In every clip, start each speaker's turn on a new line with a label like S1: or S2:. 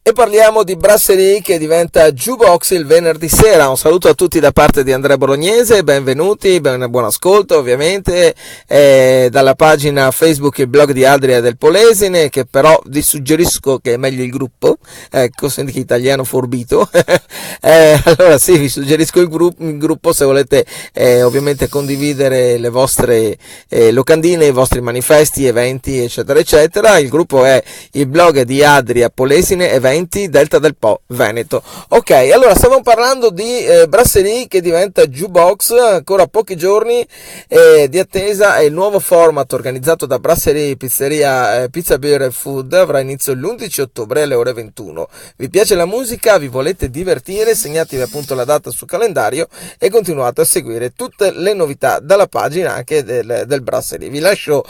S1: E parliamo di Brasserie che diventa Jukebox il venerdì sera. Un saluto a tutti da parte di Andrea Bolognese, benvenuti, buon ascolto ovviamente dalla pagina Facebook il blog di Adria del Polesine, che però vi suggerisco che è meglio il gruppo, ecco, senti che italiano forbito. Allora sì, vi suggerisco il gruppo se volete ovviamente condividere le vostre locandine, i vostri manifesti, eventi eccetera eccetera. Il gruppo è il blog di Adria Polesine Eventi Delta del Po Veneto. Ok, allora stiamo parlando di Brasserie che diventa Jukebox. Ancora pochi giorni di attesa, e il nuovo format organizzato da Brasserie Pizzeria Pizza Beer e Food avrà inizio l'11 ottobre alle ore 21. Vi piace la musica? Vi volete divertire? Segnatevi appunto la data sul calendario e continuate a seguire tutte le novità dalla pagina anche del Brasserie. Vi lascio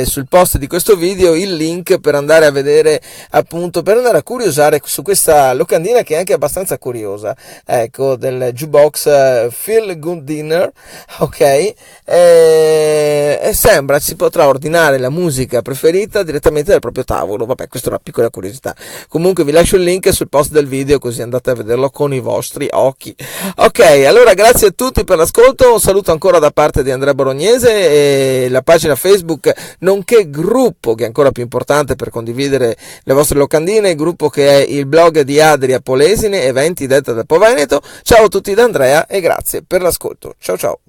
S1: sul post di questo video il link per andare a vedere, appunto, per andare a curiosare su questa locandina che è anche abbastanza curiosa, ecco, del Jukebox Feel Good Dinner, ok, e sembra si potrà ordinare la musica preferita direttamente dal proprio tavolo. Vabbè, questa è una piccola curiosità. Comunque vi lascio il link sul post del video, così andate a vederlo con i vostri occhi. Ok, allora grazie a tutti per l'ascolto, un saluto ancora da parte di Andrea Bolognese, e la pagina Facebook nonché gruppo, che è ancora più importante per condividere le vostre locandine, il gruppo che è il blog di Adria Polesine Eventi Delta del Po Veneto. Ciao a tutti da Andrea e grazie per l'ascolto. Ciao ciao.